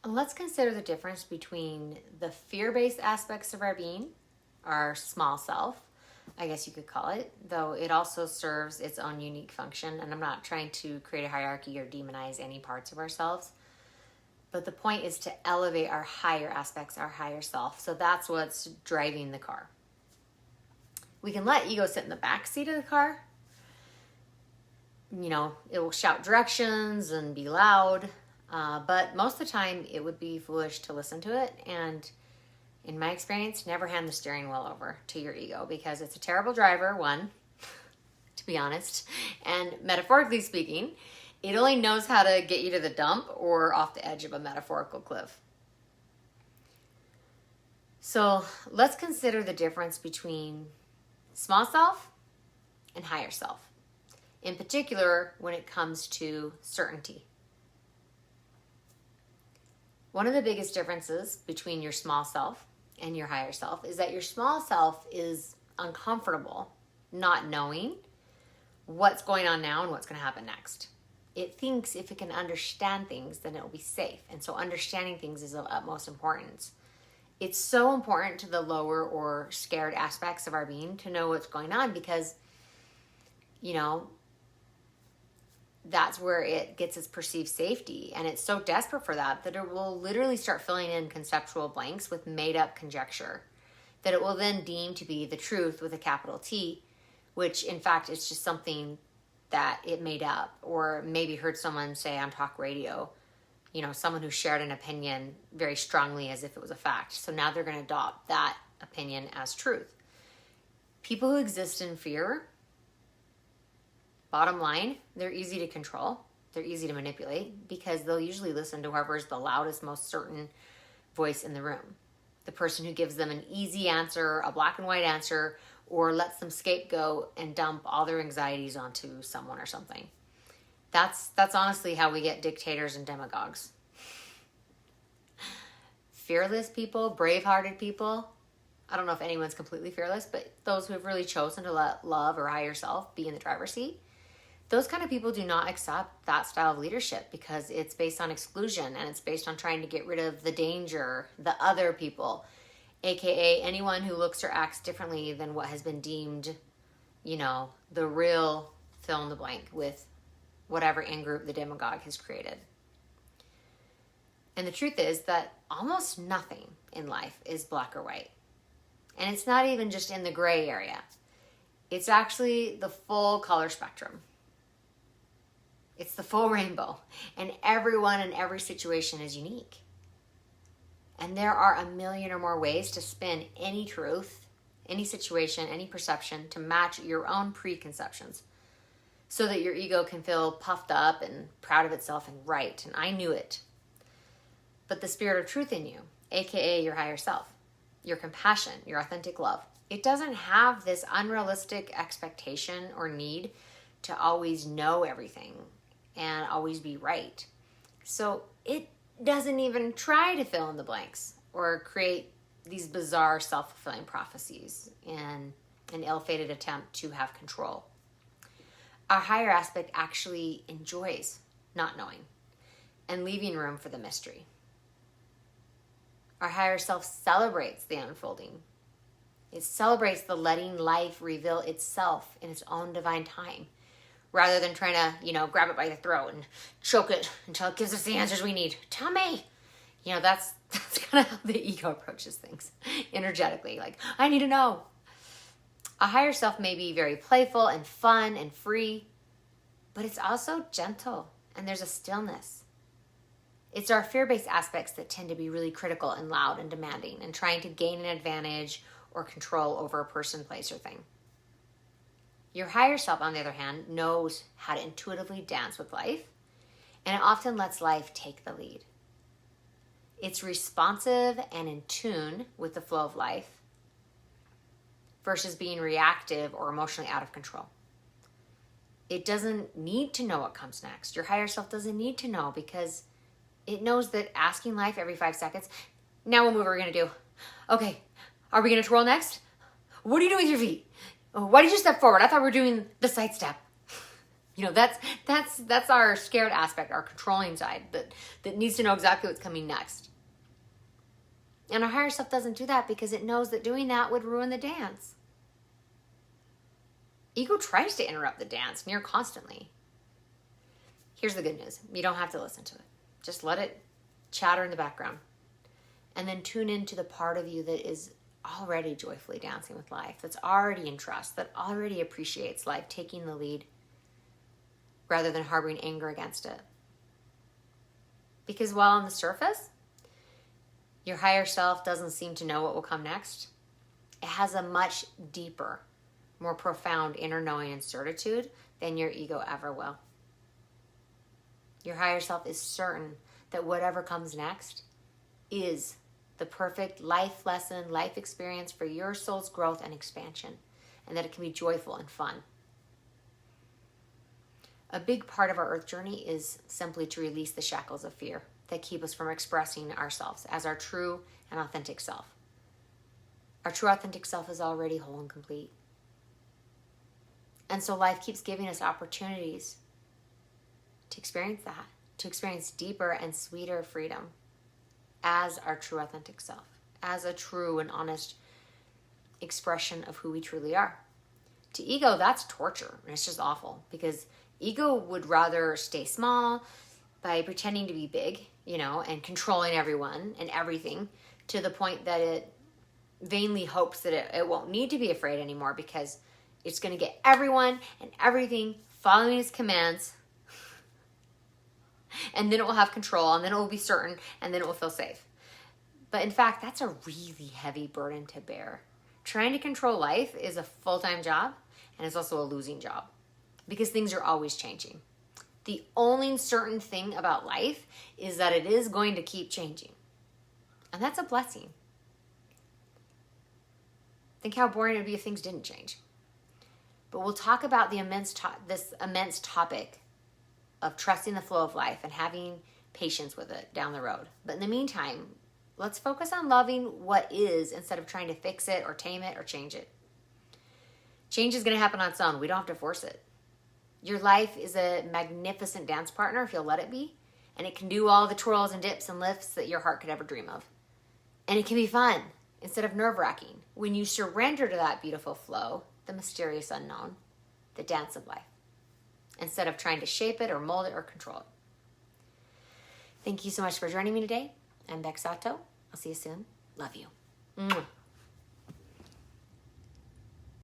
Let's consider the difference between the fear-based aspects of our being, our small self, I guess you could call it, though it also serves its own unique function. And I'm not trying to create a hierarchy or demonize any parts of ourselves. But the point is to elevate our higher aspects, our higher self. So that's what's driving the car. We can let ego sit in the back seat of the car. You know, it will shout directions and be loud. But most of the time, it would be foolish to listen to it. And in my experience, never hand the steering wheel over to your ego, because it's a terrible driver, one, to be honest. And metaphorically speaking, it only knows how to get you to the dump or off the edge of a metaphorical cliff. So let's consider the difference between small self and higher self. In particular, when it comes to certainty. One of the biggest differences between your small self and your higher self is that your small self is uncomfortable not knowing what's going on now and what's going to happen next. It thinks if it can understand things, then it will be safe. And so understanding things is of utmost importance. It's so important to the lower or scared aspects of our being to know what's going on, because, you know, that's where it gets its perceived safety. And it's so desperate for that it will literally start filling in conceptual blanks with made up conjecture that it will then deem to be the truth with a capital T, which in fact is just something that it made up, or maybe heard someone say on talk radio, you know, someone who shared an opinion very strongly as if it was a fact. So now they're going to adopt that opinion as truth. People who exist in fear, bottom line, they're easy to control. They're easy to manipulate, because they'll usually listen to whoever's the loudest, most certain voice in the room. The person who gives them an easy answer, a black and white answer, or lets them scapegoat and dump all their anxieties onto someone or something. That's honestly how we get dictators and demagogues. Fearless people, brave-hearted people. I don't know if anyone's completely fearless, but those who have really chosen to let love or higher self be in the driver's seat, those kind of people do not accept that style of leadership, because it's based on exclusion and it's based on trying to get rid of the danger, the other people, aka anyone who looks or acts differently than what has been deemed, you know, the real fill in the blank with whatever in-group the demagogue has created. And the truth is that almost nothing in life is black or white. And it's not even just in the gray area. It's actually the full color spectrum. It's the full rainbow. And everyone in every situation is unique. And there are a million or more ways to spin any truth, any situation, any perception to match your own preconceptions, so that your ego can feel puffed up and proud of itself and right. And I knew it. But the spirit of truth in you, aka your higher self, your compassion, your authentic love, it doesn't have this unrealistic expectation or need to always know everything and always be right. So it doesn't even try to fill in the blanks or create these bizarre self-fulfilling prophecies in an ill-fated attempt to have control. Our higher aspect actually enjoys not knowing and leaving room for the mystery. Our higher self celebrates the unfolding. It celebrates the letting life reveal itself in its own divine time, rather than trying to, grab it by the throat and choke it until it gives us the answers we need. Tell me. That's kind of how the ego approaches things energetically. Like, I need to know. A higher self may be very playful and fun and free, but it's also gentle, and there's a stillness. It's our fear-based aspects that tend to be really critical and loud and demanding and trying to gain an advantage or control over a person, place, or thing. Your higher self, on the other hand, knows how to intuitively dance with life, and it often lets life take the lead. It's responsive and in tune with the flow of life versus being reactive or emotionally out of control. It doesn't need to know what comes next. Your higher self doesn't need to know, because it knows that asking life every 5 seconds, now what move are we going to do? Okay, are we going to twirl next? What are you doing with your feet? Oh, why did you step forward? I thought we were doing the side step. You know, that's our scared aspect, our controlling side that needs to know exactly what's coming next. And our higher self doesn't do that because it knows that doing that would ruin the dance. Ego tries to interrupt the dance near constantly. Here's the good news. You don't have to listen to it. Just let it chatter in the background. And then tune into the part of you that is already joyfully dancing with life, that's already in trust, that already appreciates life taking the lead rather than harboring anger against it. Because while on the surface, your higher self doesn't seem to know what will come next, it has a much deeper, more profound inner knowing and certitude than your ego ever will. Your higher self is certain that whatever comes next is the perfect life lesson, life experience for your soul's growth and expansion, and that it can be joyful and fun. A big part of our earth journey is simply to release the shackles of fear that keep us from expressing ourselves as our true and authentic self. Our true authentic self is already whole and complete. And so life keeps giving us opportunities to experience that, to experience deeper and sweeter freedom as our true authentic self, as a true and honest expression of who we truly are. To ego, that's torture, and it's just awful because ego would rather stay small by pretending to be big, you know, and controlling everyone and everything to the point that it vainly hopes that it won't need to be afraid anymore because it's going to get everyone and everything following its commands, and then it will have control, and then it will be certain, and then it will feel safe. But in fact, that's a really heavy burden to bear. Trying to control life is a full-time job, and it's also a losing job because things are always changing. The only certain thing about life is that it is going to keep changing. And that's a blessing. Think how boring it would be if things didn't change. But we'll talk about this immense topic of trusting the flow of life and having patience with it down the road. But in the meantime, let's focus on loving what is instead of trying to fix it or tame it or change it. Change is going to happen on its own. We don't have to force it. Your life is a magnificent dance partner if you'll let it be, and it can do all the twirls and dips and lifts that your heart could ever dream of. And it can be fun instead of nerve-wracking when you surrender to that beautiful flow, the mysterious unknown, the dance of life, instead of trying to shape it or mold it or control it. Thank you so much for joining me today. I'm Bex Sato. I'll see you soon. Love you. Mwah.